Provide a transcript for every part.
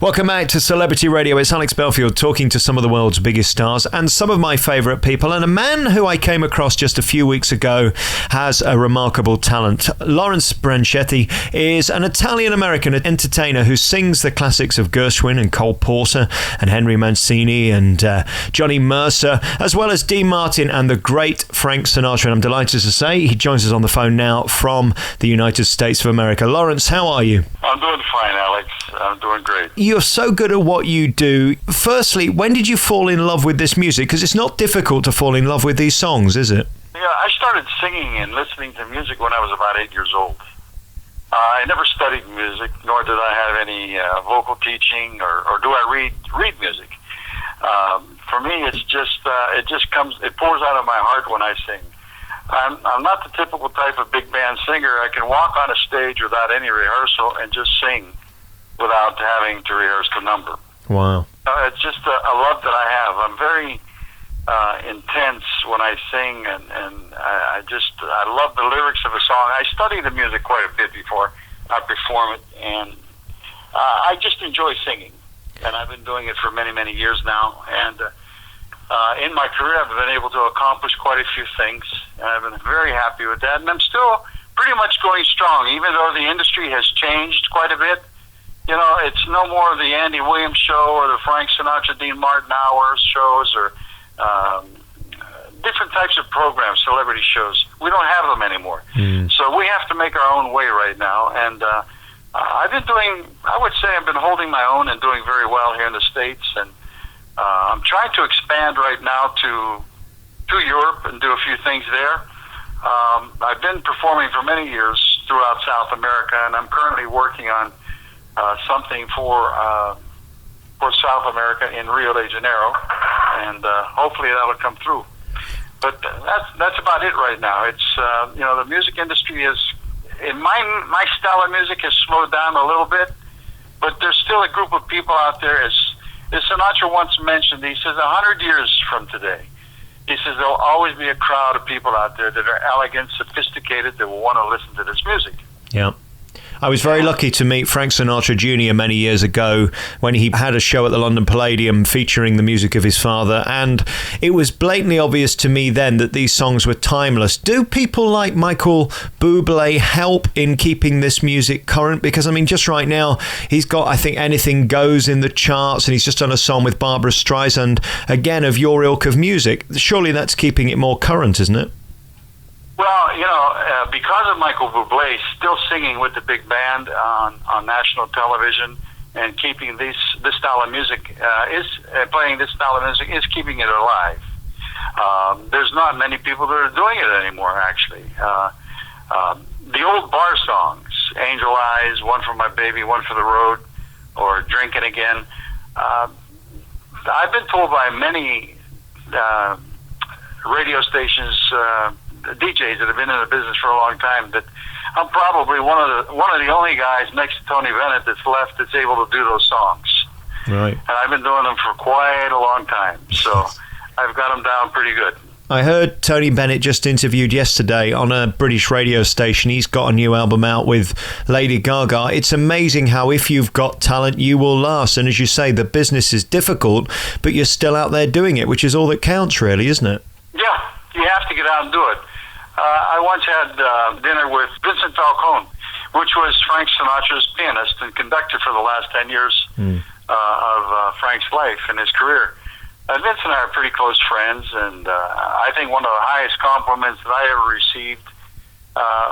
Welcome back to Celebrity Radio. It's Alex Belfield talking to some of the world's biggest stars and some of my favourite people. And a man who I came across just a few weeks ago has a remarkable talent. Lawrence Branchetti is an Italian-American entertainer who sings the classics of Gershwin and Cole Porter and Henry Mancini and Johnny Mercer, as well as Dean Martin and the great Frank Sinatra. And I'm delighted to say he joins us on the phone now from the United States of America. Lawrence, how are you? I'm doing fine, Alex. I'm doing great. You're so good at what you do. Firstly, when did you fall in love with this music? Because it's not difficult to fall in love with these songs, is it? Yeah, I started singing and listening to music when I was about 8 years old. I never studied music, nor did I have any vocal teaching, or do I read music. For me, it pours out of my heart when I sing. I'm not the typical type of big band singer. I can walk on a stage without any rehearsal and just sing without having to rehearse the number. Wow. It's just a love that I have. I'm very intense when I sing, and I love the lyrics of a song. I study the music quite a bit before I perform it, and I just enjoy singing. And I've been doing it for many, many years now. And in my career, I've been able to accomplish quite a few things, and I've been very happy with that. And I'm still pretty much going strong, even though the industry has changed quite a bit. You know, it's no more the Andy Williams show or the Frank Sinatra, Dean Martin hours shows or different types of programs, celebrity shows. We don't have them anymore. So we have to make our own way right now. And I've been holding my own and doing very well here in the States. And I'm trying to expand right now to Europe and do a few things there. I've been performing for many years throughout South America, and I'm currently working on something for South America in Rio de Janeiro, and hopefully that'll come through. But that's about it right now. It's the music industry is, in my style of music has slowed down a little bit, but there's still a group of people out there. As Sinatra once mentioned, he says 100 years from today, he says there'll always be a crowd of people out there that are elegant, sophisticated, that will want to listen to this music. Yeah. I was very lucky to meet Frank Sinatra Jr. many years ago when he had a show at the London Palladium featuring the music of his father, and it was blatantly obvious to me then that these songs were timeless. Do people like Michael Bublé help in keeping this music current? Because, I mean, just right now, he's got, I think, Anything Goes in the charts, and he's just done a song with Barbra Streisand, again, of your ilk of music. Surely that's keeping it more current, isn't it? Well, because of Michael Bublé still singing with the big band on national television and keeping this style of music playing this style of music is keeping it alive. There's not many people that are doing it anymore, actually. The old bar songs, Angel Eyes, One for My Baby, One for the Road, or Drinking Again. I've been told by many radio stations, DJs that have been in the business for a long time, that I'm probably one of the only guys next to Tony Bennett that's left that's able to do those songs. Right. And I've been doing them for quite a long time, so I've got them down pretty good. I heard Tony Bennett just interviewed yesterday on a British radio station. He's got a new album out with Lady Gaga. It's amazing how if you've got talent, you will last. And as you say, the business is difficult, but you're still out there doing it, which is all that counts, really, isn't it? Yeah, you have to get out and do it. I once had dinner with Vincent Falcone, which was Frank Sinatra's pianist and conductor for the last 10 years of Frank's life and his career. Vince and I are pretty close friends, and I think one of the highest compliments that I ever received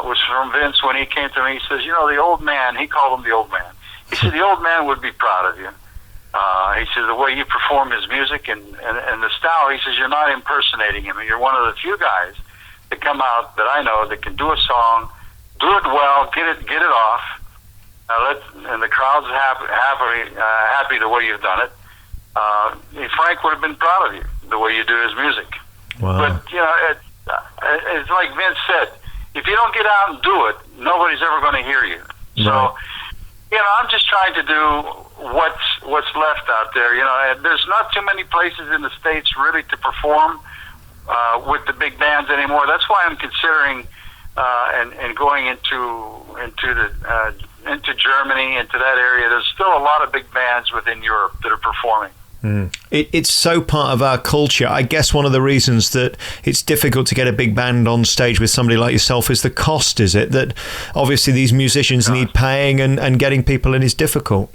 was from Vince when he came to me. He says, the old man, he called him the old man. He said, the old man would be proud of you. He says, the way you perform his music and the style, he says, you're not impersonating him. You're one of the few guys that come out that I know that can do a song, do it well, get it off, and the crowd's happy the way you've done it. Frank would have been proud of you, the way you do his music. Wow. But, it's like Vince said, if you don't get out and do it, nobody's ever going to hear you. Right. So, I'm just trying to do what's left out there. There's not too many places in the States really to perform with the big bands anymore. That's why I'm considering and going into the into Germany, into that area, there's still a lot of big bands within Europe that are performing. It's so part of our culture. I guess one of the reasons that it's difficult to get a big band on stage with somebody like yourself is the cost, is it? That obviously these musicians need paying and getting people in is difficult.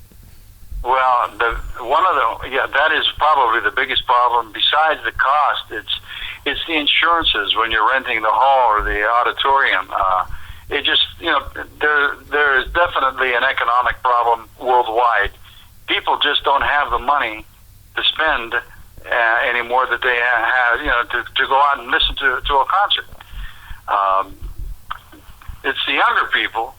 Well, that is probably the biggest problem. Besides the cost, it's the insurances when you're renting the hall or the auditorium. It just, there is definitely an economic problem worldwide. People just don't have the money to spend anymore that they have, to go out and listen to a concert. It's the younger people,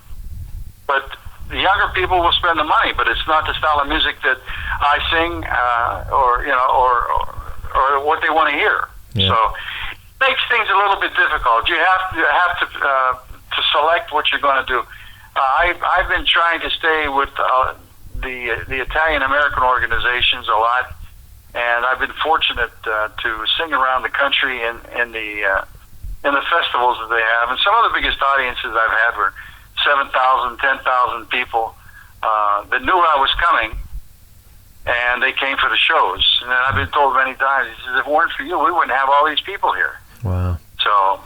but the younger people will spend the money, but it's not the style of music that I sing, or what they want to hear. Yeah. So it makes things a little bit difficult. You have to select what you're going to do. I've been trying to stay with the Italian American organizations a lot, and I've been fortunate to sing around the country in the festivals that they have. And some of the biggest audiences I've had were 7,000, 10,000 people that knew I was coming, and they came for the shows. And then I've been told many times, he says, if it weren't for you, we wouldn't have all these people here. Wow. So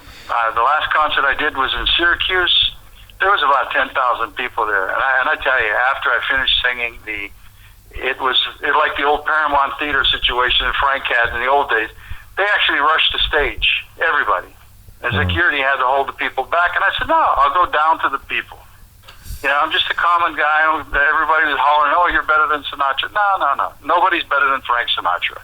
the last concert I did was in Syracuse. There was about 10,000 people there. And I tell you, after I finished singing, it was like the old Paramount Theater situation that Frank had in the old days. They actually rushed the stage, everybody. And security had to hold the people back. And I said, no, I'll go down to the people. I'm just a common guy. Everybody was hollering, oh, you're better than Sinatra. No. Nobody's better than Frank Sinatra.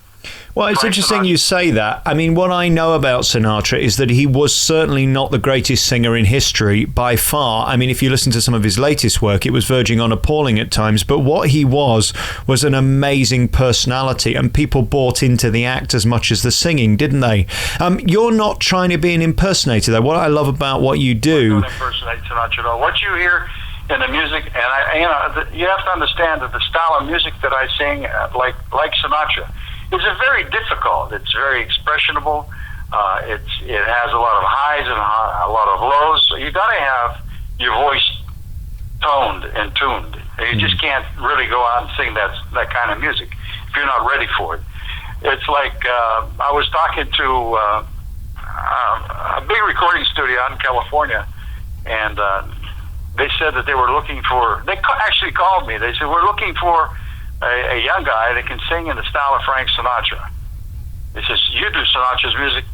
Well, it's interesting you say that. I mean, what I know about Sinatra is that he was certainly not the greatest singer in history by far. I mean, if you listen to some of his latest work, it was verging on appalling at times. But what he was an amazing personality, and people bought into the act as much as the singing, didn't they? You're not trying to be an impersonator, though. What I love about what you do... I don't impersonate Sinatra at all. What you hear in the music, and you have to understand that the style of music that I sing, like Sinatra, is very difficult. It's very expressionable. It has a lot of highs and a lot of lows. So you got to have your voice toned and tuned. You just can't really go out and sing that kind of music if you're not ready for it. It's like I was talking to a big recording studio out in California, and they said that they were looking for. They actually called me. They said, we're looking for a young guy that can sing in the style of Frank Sinatra. He says, you do Sinatra's music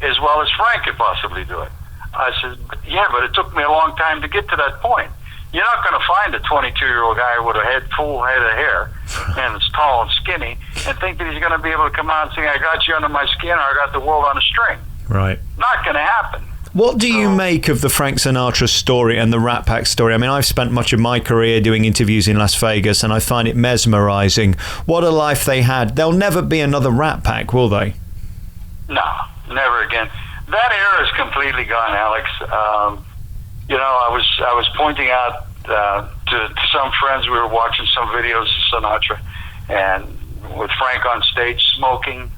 as well as Frank could possibly do it. I said, yeah, but it took me a long time to get to that point. You're not going to find a 22-year-old guy with a full head of hair and is tall and skinny and think that he's going to be able to come out and sing, I got you under my skin, or I got the world on a string. Right. Not going to happen. What do you make of the Frank Sinatra story and the Rat Pack story? I mean, I've spent much of my career doing interviews in Las Vegas, and I find it mesmerizing. What a life they had. There'll never be another Rat Pack, will they? No, never again. That era is completely gone, Alex. I was pointing out to some friends, we were watching some videos of Sinatra, and with Frank on stage smoking,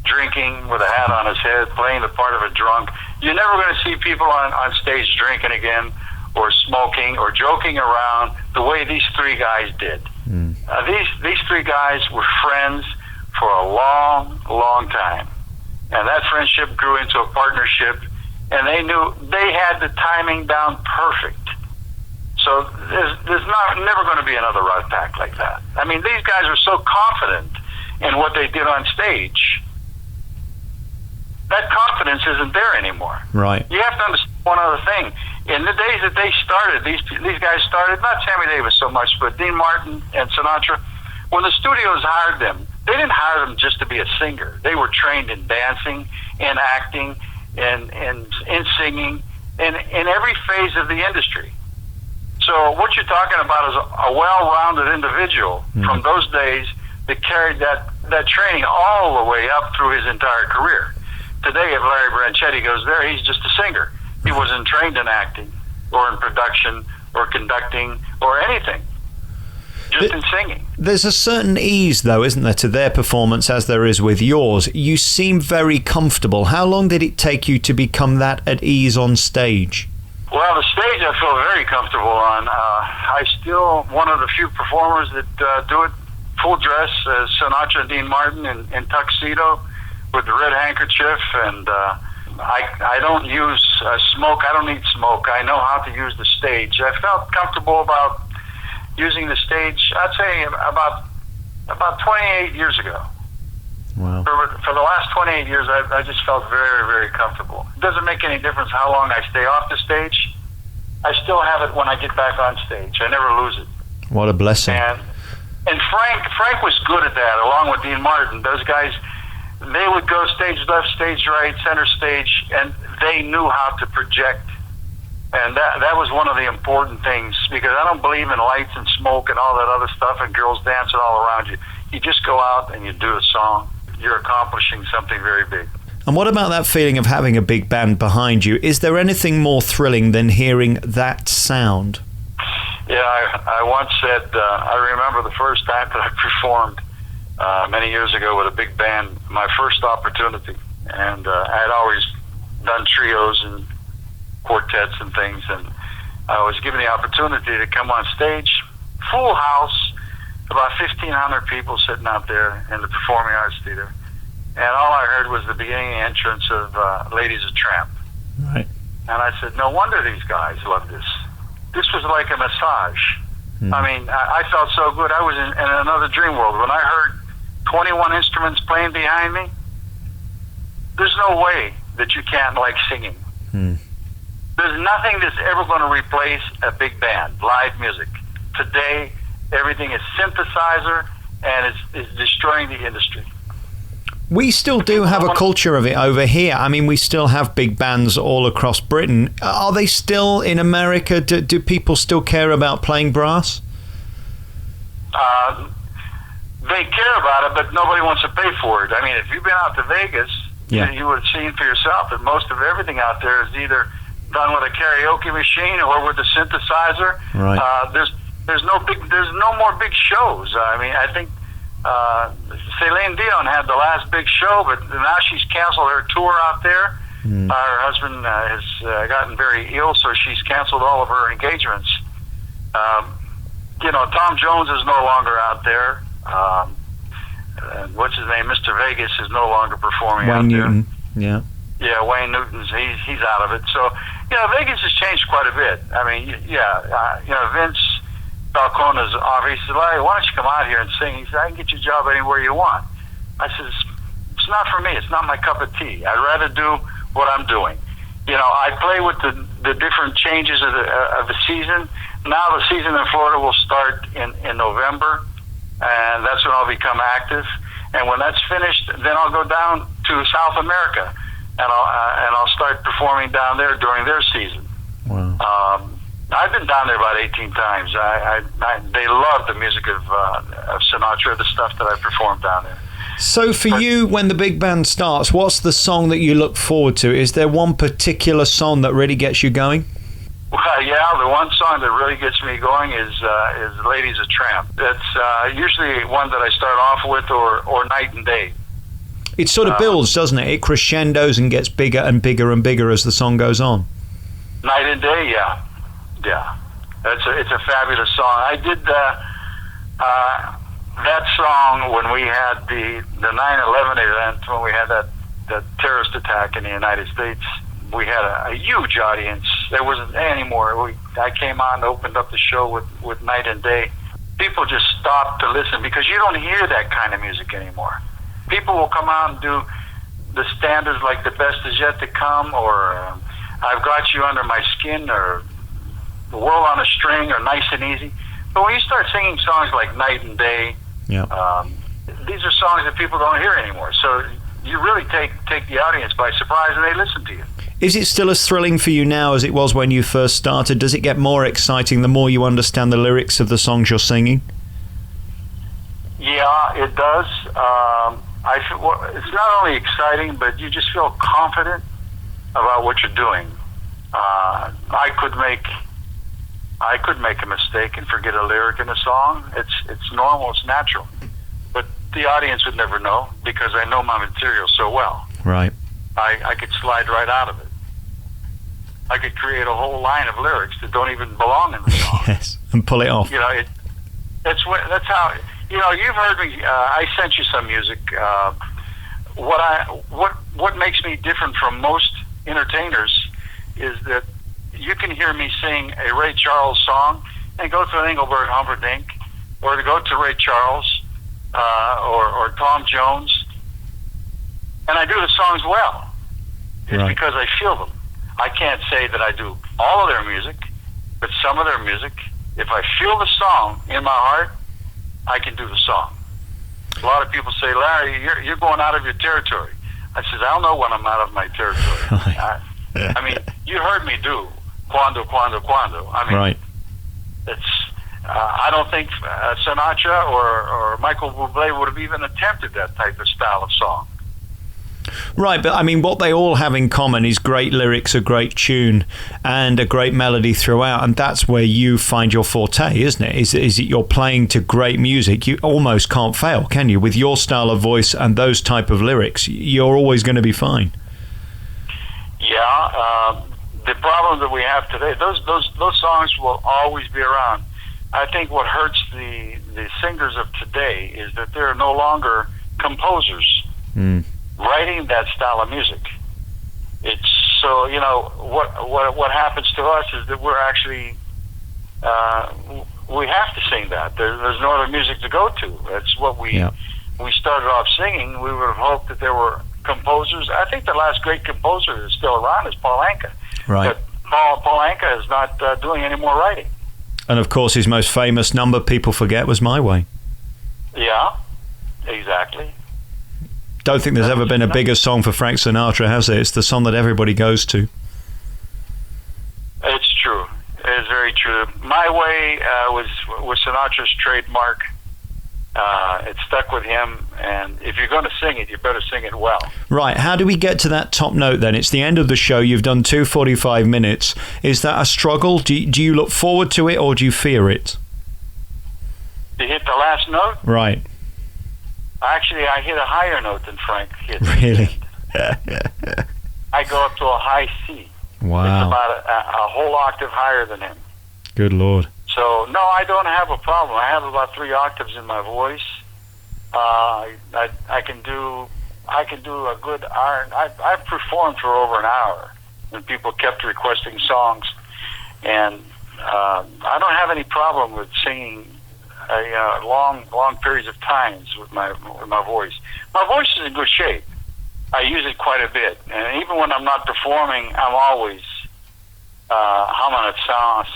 drinking with a hat on his head, playing the part of a drunk. You're never going to see people on stage drinking again, or smoking, or joking around the way these three guys did. These three guys were friends for a long, long time. And that friendship grew into a partnership, and they knew they had the timing down perfect. So there's never going to be another Rat Pack like that. I mean, these guys were so confident in what they did on stage. That confidence isn't there anymore. Right. You have to understand one other thing. In the days that they started, these guys started, not Sammy Davis so much, but Dean Martin and Sinatra, when the studios hired them, they didn't hire them just to be a singer. They were trained in dancing, in acting, in singing, in every phase of the industry. So what you're talking about is a well-rounded individual from those days that carried that training all the way up through his entire career. Today, if Larry Branchetti goes there, he's just a singer. He wasn't trained in acting or in production or conducting or anything, just in singing. There's a certain ease, though, isn't there, to their performance as there is with yours. You seem very comfortable. How long did it take you to become that at ease on stage? Well, the stage I feel very comfortable on. I still one of the few performers that do it full dress, as Sinatra and Dean Martin in tuxedo with the red handkerchief, and I don't use smoke. I don't need smoke. I know how to use the stage. I felt comfortable about using the stage, I'd say about 28 years ago. Wow. For the last 28 years, I just felt very, very comfortable. It doesn't make any difference how long I stay off the stage. I still have it when I get back on stage. I never lose it. What a blessing. And Frank was good at that, along with Dean Martin. Those guys, they would go stage left, stage right, center stage, and they knew how to project. And that was one of the important things, because I don't believe in lights and smoke and all that other stuff and girls dancing all around you. You just go out and you do a song. You're accomplishing something very big. And what about that feeling of having a big band behind you? Is there anything more thrilling than hearing that sound? Yeah, I once said, I remember the first time that I performed many years ago with a big band, my first opportunity. And I had always done trios and quartets and things, and I was given the opportunity to come on stage, full house, about 1,500 people sitting out there in the Performing Arts Theater. And all I heard was the beginning entrance of Ladies of Tramp. Right. And I said, no wonder these guys love this. This was like a massage. I mean, I felt so good. I was in another dream world. When I heard 21 instruments playing behind me, there's no way that you can't like singing. There's nothing that's ever going to replace a big band, live music. Today, everything is synthesizer, and it's destroying the industry. We still do have a culture of it over here. I mean, we still have big bands all across Britain. Are they still in America? Do people still care about playing brass? They care about it, but nobody wants to pay for it. I mean, if you've been out to Vegas, you would have seen for yourself that most of everything out there is either done with a karaoke machine or with a synthesizer. Right. There's no more big shows. I mean, I think Celine Dion had the last big show, but now she's canceled her tour out there. Her husband has gotten very ill, so she's canceled all of her engagements. Tom Jones is no longer out there. What's his name? Mr. Vegas is no longer performing Wayne out Newton. there. Yeah, Wayne Newton's he's out of it. So Vegas has changed quite a bit. I mean, Vince Falcone's offer. He said, Larry, why don't you come out here and sing? He said, I can get you a job anywhere you want. I said, it's not for me. It's not my cup of tea. I'd rather do what I'm doing. I play with the different changes of the season. Now the season in Florida will start in November, and that's when I'll become active. And when that's finished, then I'll go down to South America, and I'll start performing down there during their season. Wow. I've been down there about 18 times. They love the music of Sinatra, the stuff that I performed down there. So for you, when the big band starts, what's the song that you look forward to? Is there one particular song that really gets you going? Well, yeah, the one song that really gets me going is Ladies of Tramp. That's usually one that I start off with, or Night and Day. It sort of builds, doesn't it? It crescendos and gets bigger and bigger and bigger as the song goes on. Night and Day, yeah. It's a fabulous song. I did that song when we had the 9/11 event, when we had that terrorist attack in the United States. We had a huge audience. There wasn't any more. I came on and opened up the show with Night and Day. People just stopped to listen because you don't hear that kind of music anymore. People will come out and do the standards like The Best Is Yet to Come, or I've Got You Under My Skin, or The World on a String, or Nice and Easy. But when you start singing songs like Night and Day, these are songs that people don't hear anymore. So you really take the audience by surprise, and they listen to you. Is it still as thrilling for you now as it was when you first started? Does it get more exciting the more you understand the lyrics of the songs you're singing? Yeah, it does. It's not only exciting, but you just feel confident about what you're doing. I could make a mistake and forget a lyric in a song. It's normal, it's natural. But the audience would never know because I know my material so well. Right. I could slide right out of it. I could create a whole line of lyrics that don't even belong in the song. Yes, and pull it off. You know, that's how. You know, you've heard me. I sent you some music. What makes me different from most entertainers is that you can hear me sing a Ray Charles song and go to an Engelbert Humperdinck, or to go to Ray Charles, or Tom Jones, and I do the songs well. It's Right. because I feel them. I can't say that I do all of their music, but some of their music, if I feel the song in my heart, I can do the song. A lot of people say, Larry, you're going out of your territory. I says, I don't know when I'm out of my territory. I mean, you heard me do Quando, Quando, Quando. I mean, Right. it's. I don't think Sinatra or Michael Bublé would have even attempted that type of style of song. Right, but I mean, what they all have in common is great lyrics, a great tune, and a great melody throughout, and that's where you find your forte, isn't it? Is that you're playing to great music. You almost can't fail, can you? With your style of voice and those type of lyrics, you're always going to be fine. Yeah, the problem that we have today, those songs will always be around. I think what hurts the singers of today is that they're no longer composers. Writing that style of music. It's so, you know, what happens to us is that we're actually we have to sing that. There's no other music to go to. That's what we started off singing. We would have hoped that there were composers. I think the last great composer that's still around is Paul Anka. Right. But Paul Anka is not doing any more writing. And of course, his most famous number, people forget, was My Way. Yeah, exactly. Don't think there's ever been a bigger song for Frank Sinatra, has there? It's the song that everybody goes to. It's true. It's very true. My Way was Sinatra's trademark. It stuck with him, and if you're going to sing it, you better sing it well. Right. How do we get to that top note then? It's the end of the show. You've done 2:45 minutes. Is that a struggle? Do you look forward to it, or do you fear it? To hit the last note? Right. Actually, I hit a higher note than Frank hit. Really? I go up to a high C. Wow. It's about a whole octave higher than him. Good Lord. So, no, I don't have a problem. I have about 3 octaves in my voice. I can do a good hour. I've performed for over an hour, and people kept requesting songs. And I don't have any problem with singing long periods of times with my voice. My voice is in good shape. I use it quite a bit, and even when I'm not performing, I'm always humming a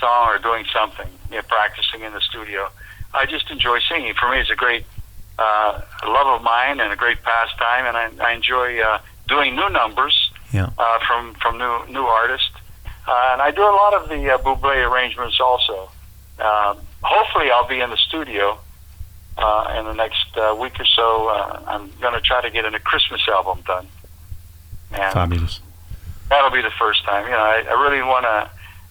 song or doing something, practicing in the studio. I just enjoy singing. For me, it's a great love of mine and a great pastime, and I enjoy doing new numbers from new artists. And I do a lot of the Bublé arrangements also. Hopefully, I'll be in the studio in the next week or so. I'm going to try to get a Christmas album done. And fabulous. That'll be the first time. I really want to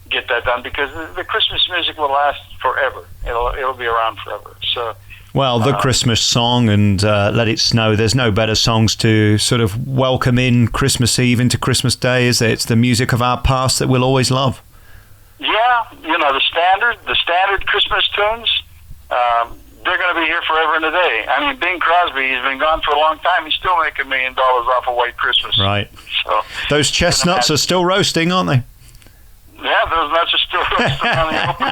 get that done because the Christmas music will last forever. It'll be around forever. So. Well, the Christmas song and Let It Snow, there's no better songs to sort of welcome in Christmas Eve into Christmas Day, is it? It's the music of our past that we'll always love. Yeah, the standard Christmas tunes, they're going to be here forever and a day. I mean, Bing Crosby, he's been gone for a long time. He's still making $1 million off of White Christmas. Right. So those chestnuts are still roasting, aren't they? Yeah, those nuts are still roasting on the open.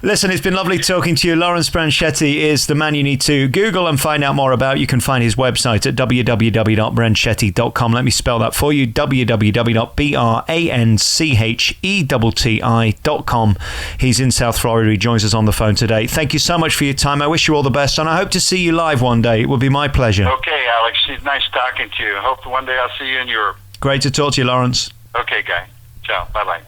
Listen, it's been lovely talking to you. Lawrence Branchetti is the man you need to Google and find out more about. You can find his website at www.branchetti.com. Let me spell that for you, www.branchetti.com. He's in South Florida. He joins us on the phone today. Thank you so much for your time. I wish you all the best, and I hope to see you live one day. It would be my pleasure. Okay, Alex. It's nice talking to you. Hope one day I'll see you in Europe. Great to talk to you, Lawrence. Okay, Guy. Ciao. Bye-bye.